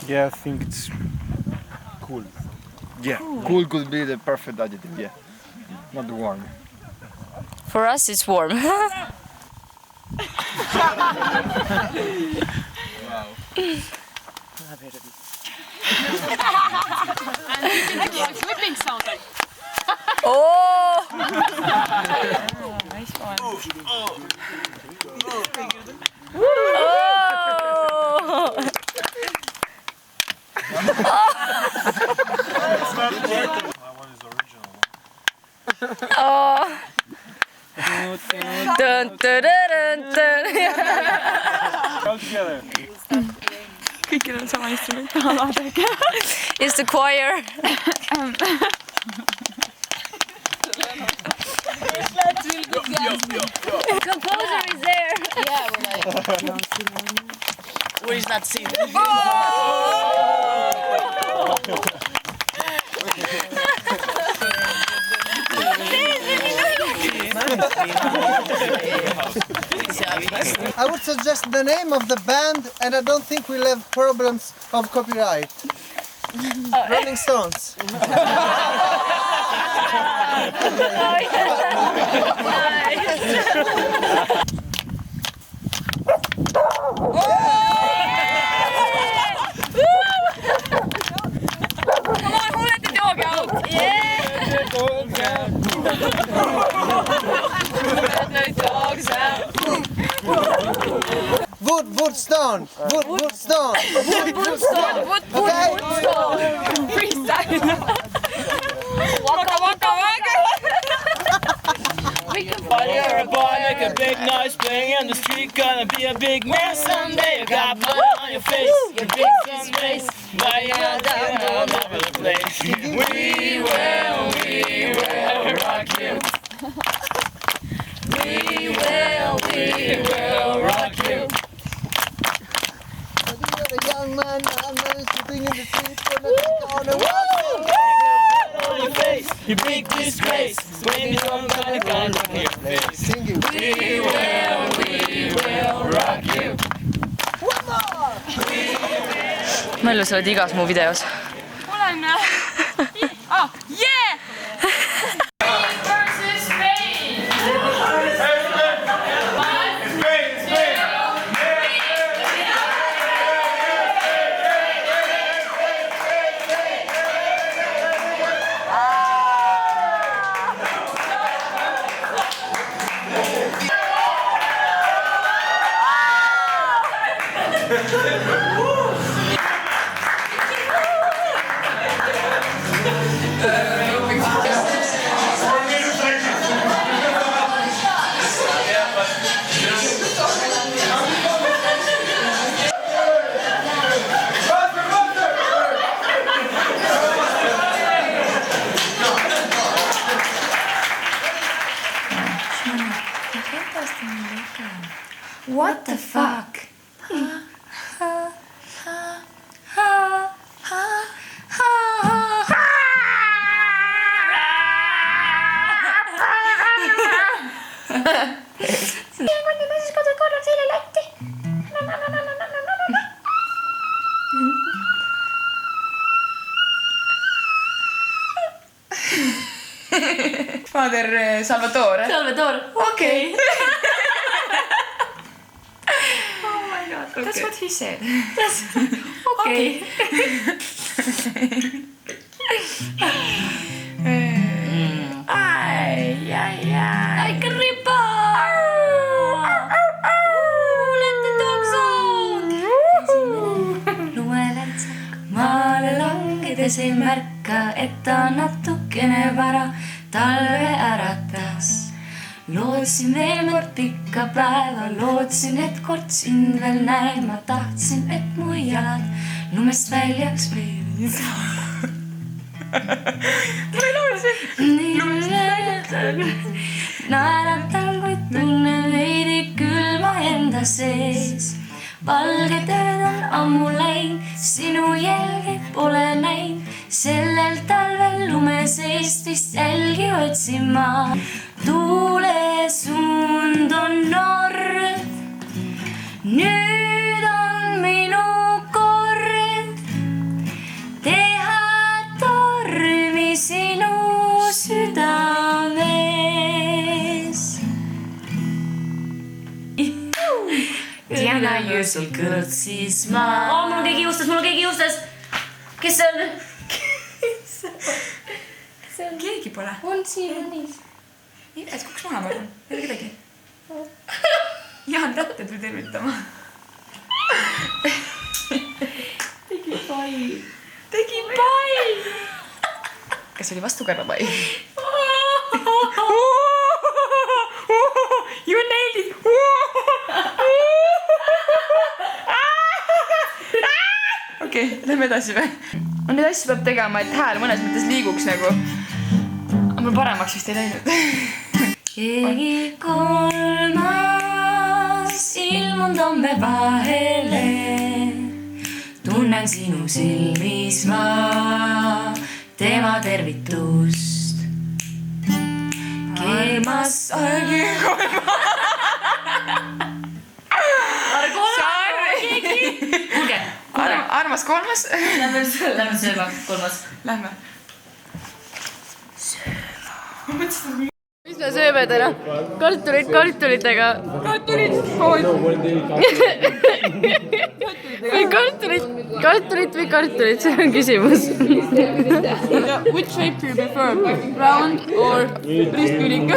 Yeah, I think it's cool. Yeah, cool could be the perfect adjective, yeah. Not warm. For us, it's warm. Whipping sound like. Oh! Nice one. My one is original. Oh. Dun, dun, dun, dun. Go together. Kõikidel on sama instrument. Aladega. It's the choir. Composer is there. Yeah, we're like. Where he's not seen. I would suggest the name of the band, and I don't think we'll have problems of copyright. Rolling Stones. Come on, who let the dog out? Yeah! Let the dogs out. Wood Stone. Wood Stone. Wood stone. Wood stone. Freestyle. Waka waka waka. You're a boy, make a big noise, playing in the street, gonna be a big man someday. You got blood on your face, your big face, but you're not down all over the place. We will rock you. We will rock you. You're a young man, I'm not sitting in the street on a On your face, you big disgrace. When you don't gonna rock your face. singing. We will rock you. Mällu, sa oled igas mu videos. Olen. Oh, yeah! Versus Spain. What the fuck? Father Salvatore. Salvatore. Okay. Oh my god. Okay. That's what he said. Okay. I can ripper. Let the dogs out. Lueled sa maale langedes ei märka, et ta natukene vara talve äratas. Lootsin veel kord pikka päeva, lootsin, et kord sind veel näen. Ma tahtsin, et mu jalad lumest väljaks veelid. Naeratan, kuid tunnen veidi külma enda sees. Valged ööd on ammu läinud, sinu jälgi pole näinud. Sellel talvel lumes Eestist jälgi otsin ma. Tuule suund on nord, nüüd on minu kord. öösel kõrtsis ma. Mul keegi juustas. Kes see on? Keegi pole. On siin. Ives, kuks maha ma olen? Ei ole kedagi. Jaan Ratta tuli tervitama. Tegi pai. Kas oli vastukarvapai? You nailed it! Okei, lähme edasi või? Neid asju peab tegema, et hääl mõnes mõttes liiguks nagu. Aga mul paremaks vist ei läinud. Keegi kolmas ilmunud homme vahele. Tunnen sinu silmis ma tema tervitust. Keemas Kuulge, Armas kolmas? lähme sööma, kolmas. Lähme. Mis me sööme täna? Kartulitega. Kartulit või kartulit, see on küsimus. Which shape do you prefer? Round or rispülik?